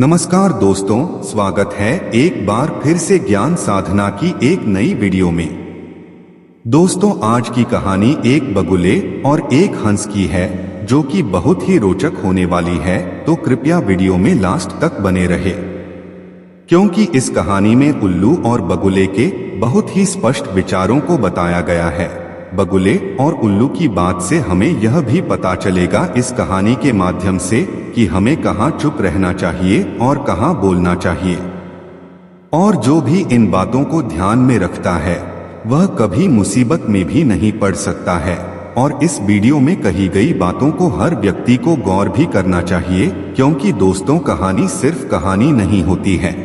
नमस्कार दोस्तों, स्वागत है एक बार फिर से ज्ञान साधना की एक नई वीडियो में। दोस्तों, आज की कहानी एक बगुले और एक हंस की है जो कि बहुत ही रोचक होने वाली है, तो कृपया वीडियो में लास्ट तक बने रहे क्योंकि इस कहानी में उल्लू और बगुले के बहुत ही स्पष्ट विचारों को बताया गया है। बगुले और उल्लू की बात से हमें यह भी पता चलेगा इस कहानी के माध्यम से कि हमें कहाँ चुप रहना चाहिए और कहाँ बोलना चाहिए। और जो भी इन बातों को ध्यान में रखता है वह कभी मुसीबत में भी नहीं पड़ सकता है। और इस वीडियो में कही गई बातों को हर व्यक्ति को गौर भी करना चाहिए, क्योंकि दोस्तों, कहानी सिर्फ कहानी नहीं होती है।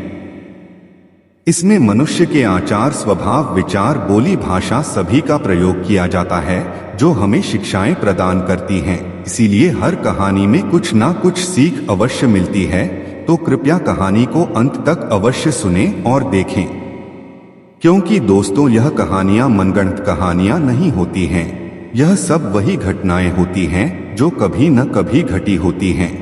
इसमें मनुष्य के आचार, स्वभाव, विचार, बोली, भाषा सभी का प्रयोग किया जाता है जो हमें शिक्षाएं प्रदान करती हैं। इसीलिए हर कहानी में कुछ ना कुछ सीख अवश्य मिलती है, तो कृपया कहानी को अंत तक अवश्य सुनें और देखें, क्योंकि दोस्तों, यह कहानियां मनगढ़ंत कहानियां नहीं होती हैं। यह सब वही घटनाएं होती हैं जो कभी न कभी घटी होती हैं।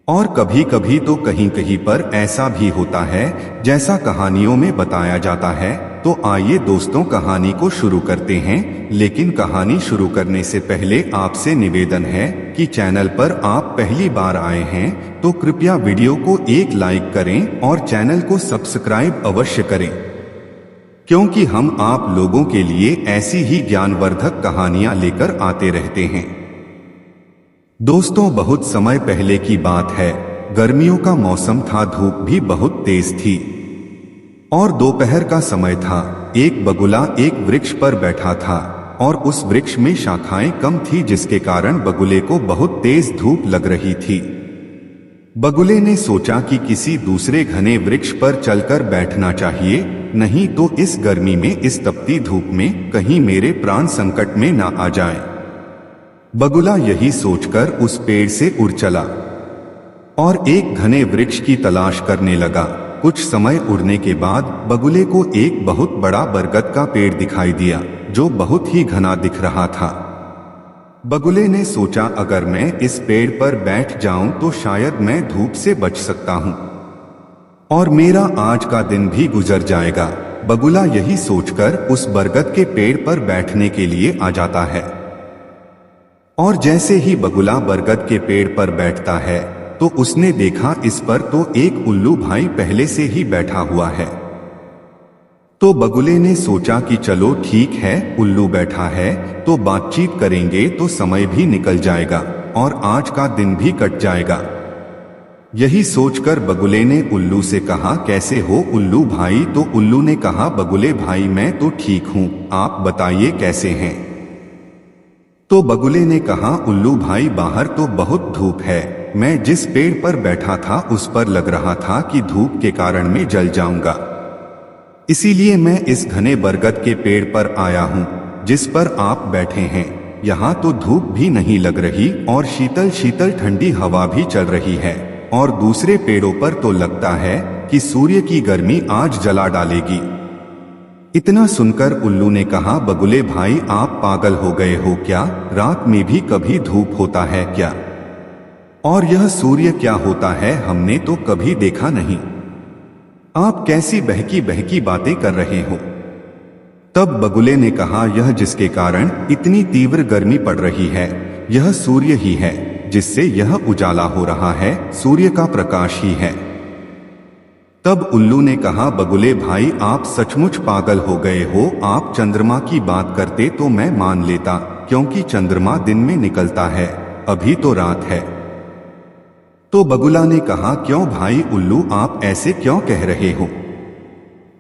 और कभी कभी तो कहीं कहीं पर ऐसा भी होता है जैसा कहानियों में बताया जाता है। तो आइए दोस्तों, कहानी को शुरू करते हैं। लेकिन कहानी शुरू करने से पहले आपसे निवेदन है कि चैनल पर आप पहली बार आए हैं तो कृपया वीडियो को एक लाइक करें और चैनल को सब्सक्राइब अवश्य करें, क्योंकि हम आप लोगों के लिए ऐसी ही ज्ञानवर्धक कहानियां लेकर आते रहते हैं। दोस्तों, बहुत समय पहले की बात है। गर्मियों का मौसम था, धूप भी बहुत तेज थी और दोपहर का समय था। एक बगुला एक वृक्ष पर बैठा था और उस वृक्ष में शाखाएं कम थी, जिसके कारण बगुले को बहुत तेज धूप लग रही थी। बगुले ने सोचा कि किसी दूसरे घने वृक्ष पर चलकर बैठना चाहिए, नहीं तो इस गर्मी में, इस तपती धूप में कहीं मेरे प्राण संकट में ना आ जाएं। बगुला यही सोचकर उस पेड़ से उड़ चला और एक घने वृक्ष की तलाश करने लगा। कुछ समय उड़ने के बाद बगुले को एक बहुत बड़ा बरगद का पेड़ दिखाई दिया जो बहुत ही घना दिख रहा था। बगुले ने सोचा, अगर मैं इस पेड़ पर बैठ जाऊं तो शायद मैं धूप से बच सकता हूं और मेरा आज का दिन भी गुजर जाएगा। बगुला यही सोचकर उस बरगद के पेड़ पर बैठने के लिए आ जाता है। और जैसे ही बगुला बरगद के पेड़ पर बैठता है तो उसने देखा इस पर तो एक उल्लू भाई पहले से ही बैठा हुआ है। तो बगुले ने सोचा कि चलो ठीक है, उल्लू बैठा है तो बातचीत करेंगे तो समय भी निकल जाएगा और आज का दिन भी कट जाएगा। यही सोचकर बगुले ने उल्लू से कहा, कैसे हो उल्लू भाई? तो उल्लू ने कहा, बगुले भाई मैं तो ठीक हूँ, आप बताइए कैसे हैं? तो बगुले ने कहा, उल्लू भाई बाहर तो बहुत धूप है, मैं जिस पेड़ पर बैठा था उस पर लग रहा था कि धूप के कारण मैं जल जाऊंगा, इसीलिए मैं इस घने बरगद के पेड़ पर आया हूँ जिस पर आप बैठे हैं। यहाँ तो धूप भी नहीं लग रही और शीतल शीतल ठंडी हवा भी चल रही है और दूसरे पेड़ों पर तो लगता है कि सूर्य की गर्मी आज जला डालेगी। इतना सुनकर उल्लू ने कहा, बगुले भाई आप पागल हो गए हो क्या? रात में भी कभी धूप होता है क्या? और यह सूर्य क्या होता है, हमने तो कभी देखा नहीं। आप कैसी बहकी बहकी बातें कर रहे हो? तब बगुले ने कहा, यह जिसके कारण इतनी तीव्र गर्मी पड़ रही है यह सूर्य ही है, जिससे यह उजाला हो रहा है, सूर्य का प्रकाश ही है। तब उल्लू ने कहा, बगुले भाई आप सचमुच पागल हो गए हो। आप चंद्रमा की बात करते तो मैं मान लेता, क्योंकि चंद्रमा दिन में निकलता है, अभी तो रात है। तो बगुला ने कहा, क्यों भाई उल्लू, आप ऐसे क्यों कह रहे हो?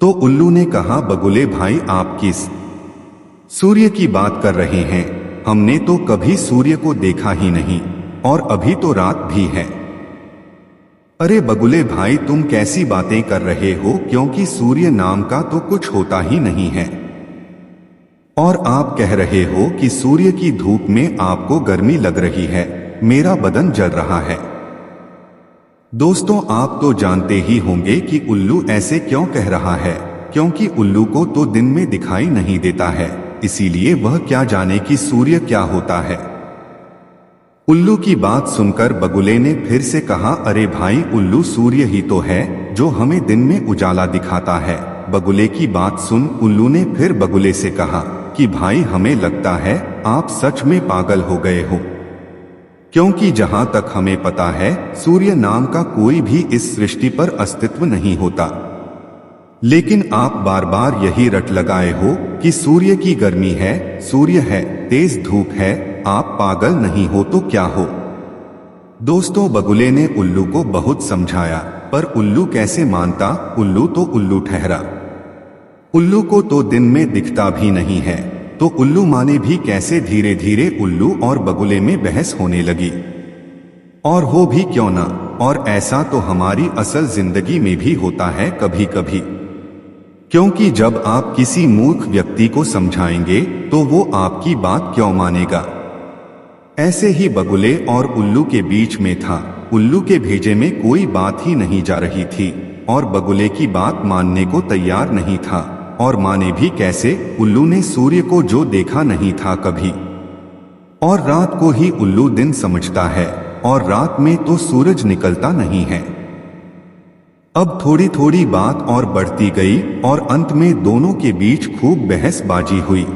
तो उल्लू ने कहा, बगुले भाई आप किस सूर्य की बात कर रहे हैं? हमने तो कभी सूर्य को देखा ही नहीं और अभी तो रात भी है। अरे बगुले भाई तुम कैसी बातें कर रहे हो, क्योंकि सूर्य नाम का तो कुछ होता ही नहीं है और आप कह रहे हो कि सूर्य की धूप में आपको गर्मी लग रही है, मेरा बदन जल रहा है। दोस्तों, आप तो जानते ही होंगे कि उल्लू ऐसे क्यों कह रहा है, क्योंकि उल्लू को तो दिन में दिखाई नहीं देता है, इसीलिए वह क्या जाने कि सूर्य क्या होता है। उल्लू की बात सुनकर बगुले ने फिर से कहा, अरे भाई उल्लू, सूर्य ही तो है जो हमें दिन में उजाला दिखाता है। बगुले की बात सुन उल्लू ने फिर बगुले से कहा कि भाई हमें लगता है आप सच में पागल हो गए हो, क्योंकि जहां तक हमें पता है सूर्य नाम का कोई भी इस सृष्टि पर अस्तित्व नहीं होता। लेकिन आप बार बार यही रट लगाए हो कि सूर्य की गर्मी है, सूर्य है, तेज धूप है, आप पागल नहीं हो तो क्या हो। दोस्तों, बगुले ने उल्लू को बहुत समझाया, पर उल्लू कैसे मानता। उल्लू तो उल्लू ठहरा। उल्लू को तो दिन में दिखता भी नहीं है, तो उल्लू माने भी कैसे। धीरे धीरे उल्लू और बगुले में बहस होने लगी। और हो भी क्यों ना, और ऐसा तो हमारी असल जिंदगी में भी होता है कभी कभी, क्योंकि जब आप किसी मूर्ख व्यक्ति को समझाएंगे तो वो आपकी बात क्यों मानेगा। ऐसे ही बगुले और उल्लू के बीच में था। उल्लू के भेजे में कोई बात ही नहीं जा रही थी और बगुले की बात मानने को तैयार नहीं था, और माने भी कैसे। उल्लू ने सूर्य को जो देखा नहीं था कभी, और रात को ही उल्लू दिन समझता है, और रात में तो सूरज निकलता नहीं है। अब थोड़ी थोड़ी बात और बढ़ती गई और अंत में दोनों के बीच खूब बहसबाजी हुई।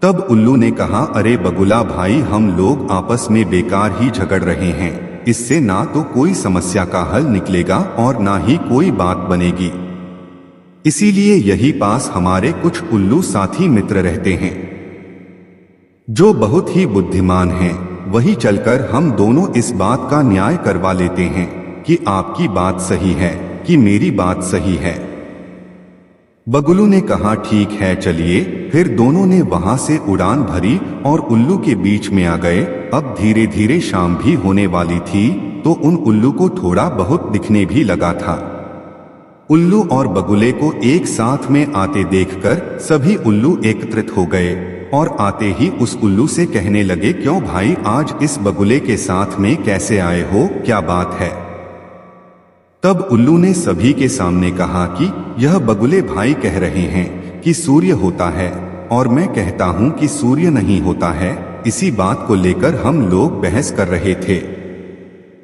तब उल्लू ने कहा, अरे बगुला भाई, हम लोग आपस में बेकार ही झगड़ रहे हैं। इससे ना तो कोई समस्या का हल निकलेगा और ना ही कोई बात बनेगी। इसीलिए यही पास हमारे कुछ उल्लू साथी मित्र रहते हैं जो बहुत ही बुद्धिमान हैं। वही चलकर हम दोनों इस बात का न्याय करवा लेते हैं कि आपकी बात सही है कि मेरी बात सही है। बगुलू ने कहा, ठीक है चलिए। फिर दोनों ने वहां से उड़ान भरी और उल्लू के बीच में आ गए। अब धीरे धीरे शाम भी होने वाली थी, तो उन उल्लू को थोड़ा बहुत दिखने भी लगा था। उल्लू और बगुले को एक साथ में आते देखकर सभी उल्लू एकत्रित हो गए और आते ही उस उल्लू से कहने लगे, क्यों भाई, आज इस बगुले के साथ में कैसे आए हो, क्या बात है। तब उल्लू ने सभी के सामने कहा कि यह बगुले भाई कह रहे हैं कि सूर्य होता है और मैं कहता हूं कि सूर्य नहीं होता है। इसी बात को लेकर हम लोग बहस कर रहे थे,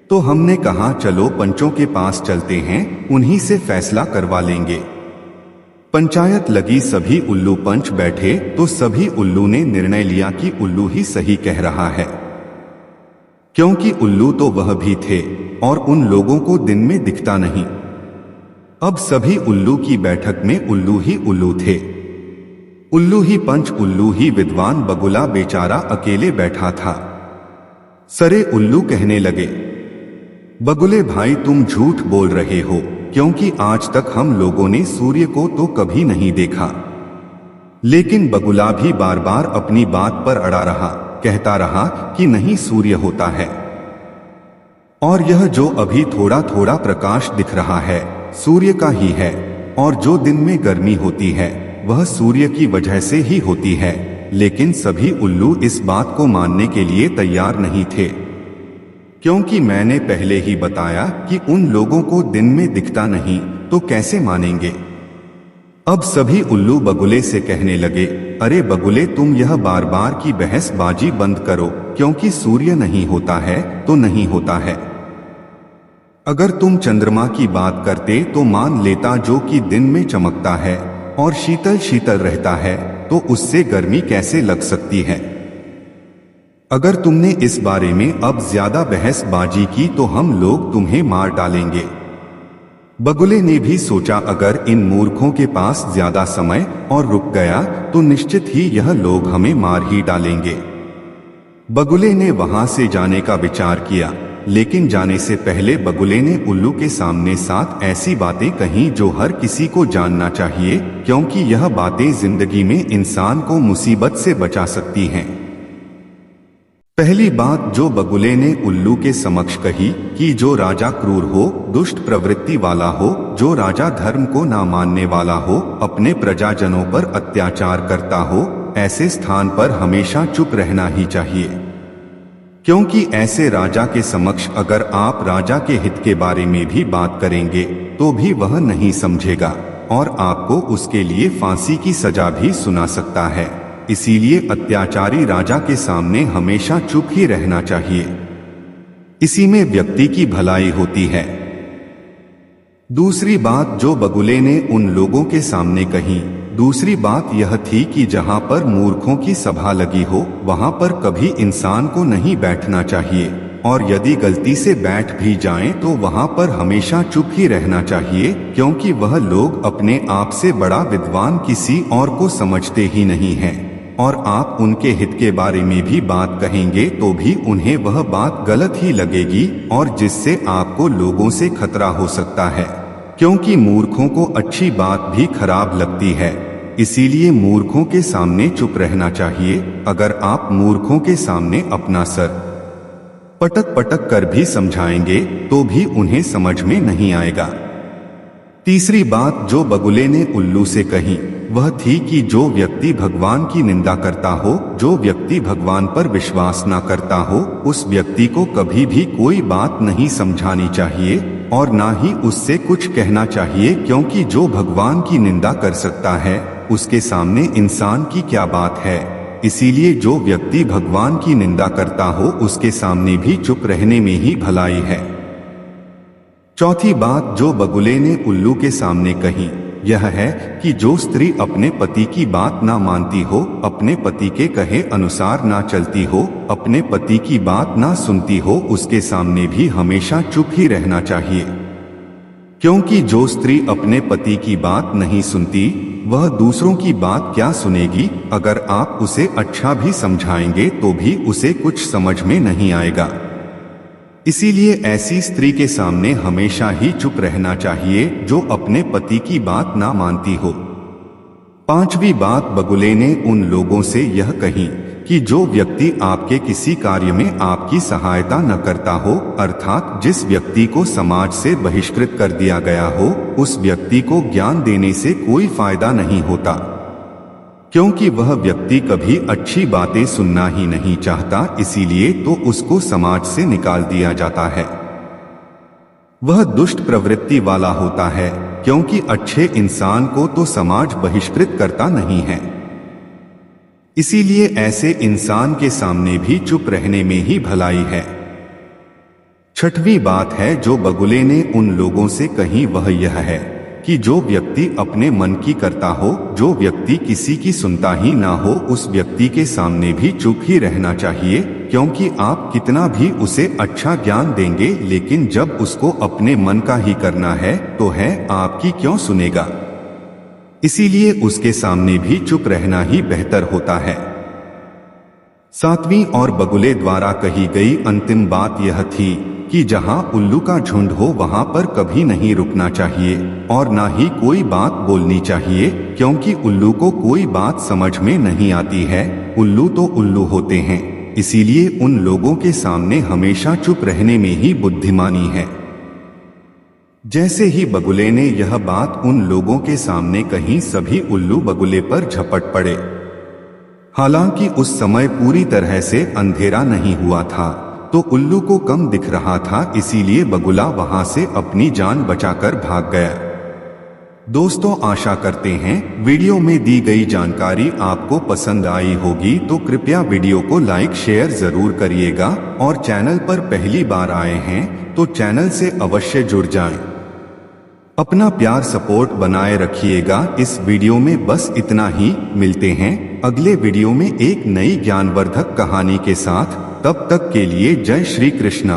तो हमने कहा चलो पंचों के पास चलते हैं, उन्हीं से फैसला करवा लेंगे। पंचायत लगी, सभी उल्लू पंच बैठे तो सभी उल्लू ने निर्णय लिया कि उल्लू ही सही कह रहा है, क्योंकि उल्लू तो वह भी थे और उन लोगों को दिन में दिखता नहीं। अब सभी उल्लू की बैठक में उल्लू ही उल्लू थे। उल्लू ही पंच, उल्लू ही विद्वान। बगुला बेचारा अकेले बैठा था। सारे उल्लू कहने लगे, बगुले भाई तुम झूठ बोल रहे हो, क्योंकि आज तक हम लोगों ने सूर्य को तो कभी नहीं देखा। लेकिन बगुला भी बार बार अपनी बात पर अड़ा रहा, कहता रहा कि नहीं, सूर्य होता है, और यह जो अभी थोड़ा थोड़ा प्रकाश दिख रहा है सूर्य का ही है, और जो दिन में गर्मी होती है वह सूर्य की वजह से ही होती है। लेकिन सभी उल्लू इस बात को मानने के लिए तैयार नहीं थे, क्योंकि मैंने पहले ही बताया कि उन लोगों को दिन में दिखता नहीं, तो कैसे मानेंगे। अब सभी उल्लू बगुले से कहने लगे, अरे बगुले, तुम यह बार बार की बहसबाजी बंद करो, क्योंकि सूर्य नहीं होता है तो नहीं होता है। अगर तुम चंद्रमा की बात करते तो मान लेता, जो कि दिन में चमकता है और शीतल शीतल रहता है, तो उससे गर्मी कैसे लग सकती है। अगर तुमने इस बारे में अब ज्यादा बहसबाजी की तो हम लोग तुम्हें मार डालेंगे। बगुले ने भी सोचा, अगर इन मूर्खों के पास ज्यादा समय और रुक गया तो निश्चित ही यह लोग हमें मार ही डालेंगे। बगुले ने वहां से जाने का विचार किया, लेकिन जाने से पहले बगुले ने उल्लू के सामने 7 ऐसी बातें कहीं जो हर किसी को जानना चाहिए, क्योंकि यह बातें जिंदगी में इंसान को मुसीबत से बचा सकती हैं। पहली बात जो बगुले ने उल्लू के समक्ष कही कि जो राजा क्रूर हो, दुष्ट प्रवृत्ति वाला हो, जो राजा धर्म को ना मानने वाला हो, अपने प्रजाजनों पर अत्याचार करता हो, ऐसे स्थान पर हमेशा चुप रहना ही चाहिए, क्योंकि ऐसे राजा के समक्ष अगर आप राजा के हित के बारे में भी बात करेंगे तो भी वह नहीं समझेगा और आपको उसके लिए फांसी की सजा भी सुना सकता है। इसीलिए अत्याचारी राजा के सामने हमेशा चुप ही रहना चाहिए। इसी में व्यक्ति की भलाई होती है। दूसरी बात जो बगुले ने उन लोगों के सामने कही, दूसरी बात यह थी कि जहां पर मूर्खों की सभा लगी हो वहां पर कभी इंसान को नहीं बैठना चाहिए, और यदि गलती से बैठ भी जाएं तो वहां पर हमेशा चुप ही रहना चाहिए, क्योंकि वह लोग अपने आप से बड़ा विद्वान किसी और को समझते ही नहीं हैं, और आप उनके हित के बारे में भी बात कहेंगे तो भी उन्हें वह बात गलत ही लगेगी, और जिससे आपको लोगों से खतरा हो सकता है, क्योंकि मूर्खों को अच्छी बात भी खराब लगती है। इसीलिए मूर्खों के सामने चुप रहना चाहिए। अगर आप मूर्खों के सामने अपना सर पटक पटक कर भी समझाएंगे तो भी उन्हें समझ में नहीं आएगा। तीसरी बात जो बगुले ने उल्लू से कही वह थी कि जो व्यक्ति भगवान की निंदा करता हो, जो व्यक्ति भगवान पर विश्वास ना करता हो, उस व्यक्ति को कभी भी कोई बात नहीं समझानी चाहिए और ना ही उससे कुछ कहना चाहिए, क्योंकि जो भगवान की निंदा कर सकता है उसके सामने इंसान की क्या बात है। इसीलिए जो व्यक्ति भगवान की निंदा करता हो उसके सामने भी चुप रहने में ही भलाई है। चौथी बात जो बगुले ने उल्लू के सामने कही यह है कि जो स्त्री अपने पति की बात ना मानती हो, अपने पति के कहे अनुसार ना चलती हो, अपने पति की बात ना सुनती हो, उसके सामने भी हमेशा चुप ही रहना चाहिए, क्योंकि जो स्त्री अपने पति की बात नहीं सुनती वह दूसरों की बात क्या सुनेगी। अगर आप उसे अच्छा भी समझाएंगे तो भी उसे कुछ समझ में नहीं आएगा। इसीलिए ऐसी स्त्री के सामने हमेशा ही चुप रहना चाहिए जो अपने पति की बात ना मानती हो। पांचवी बात बगुले ने उन लोगों से यह कही कि जो व्यक्ति आपके किसी कार्य में आपकी सहायता न करता हो, अर्थात जिस व्यक्ति को समाज से बहिष्कृत कर दिया गया हो, उस व्यक्ति को ज्ञान देने से कोई फायदा नहीं होता, क्योंकि वह व्यक्ति कभी अच्छी बातें सुनना ही नहीं चाहता, इसीलिए तो उसको समाज से निकाल दिया जाता है। वह दुष्ट प्रवृत्ति वाला होता है, क्योंकि अच्छे इंसान को तो समाज बहिष्कृत करता नहीं है। इसीलिए ऐसे इंसान के सामने भी चुप रहने में ही भलाई है। छठवीं बात है जो बगुले ने उन लोगों से कही वह यह है कि जो व्यक्ति अपने मन की करता हो, जो व्यक्ति किसी की सुनता ही ना हो, उस व्यक्ति के सामने भी चुप ही रहना चाहिए, क्योंकि आप कितना भी उसे अच्छा ज्ञान देंगे लेकिन जब उसको अपने मन का ही करना है तो है आपकी क्यों सुनेगा। इसीलिए उसके सामने भी चुप रहना ही बेहतर होता है। सातवीं और बगुले द्वारा कही गई अंतिम बात यह थी कि जहां उल्लू का झुंड हो वहां पर कभी नहीं रुकना चाहिए और ना ही कोई बात बोलनी चाहिए, क्योंकि उल्लू को कोई बात समझ में नहीं आती है। उल्लू तो उल्लू होते हैं, इसीलिए उन लोगों के सामने हमेशा चुप रहने में ही बुद्धिमानी है। जैसे ही बगुले ने यह बात उन लोगों के सामने कही, सभी उल्लू बगुले पर झपट पड़े। हालांकि उस समय पूरी तरह से अंधेरा नहीं हुआ था तो उल्लू को कम दिख रहा था, इसीलिए बगुला वहां से अपनी जान बचाकर भाग गया। दोस्तों, आशा करते हैं वीडियो में दी गई जानकारी आपको पसंद आई होगी, तो कृपया वीडियो को लाइक शेयर जरूर करिएगा और चैनल पर पहली बार आए हैं तो चैनल से अवश्य जुड़ जाएं। अपना प्यार सपोर्ट बनाए रखिएगा। इस वीडियो में बस इतना ही। मिलते हैं अगले वीडियो में एक नई ज्ञानवर्धक कहानी के साथ। तब तक के लिए जय श्री कृष्णा।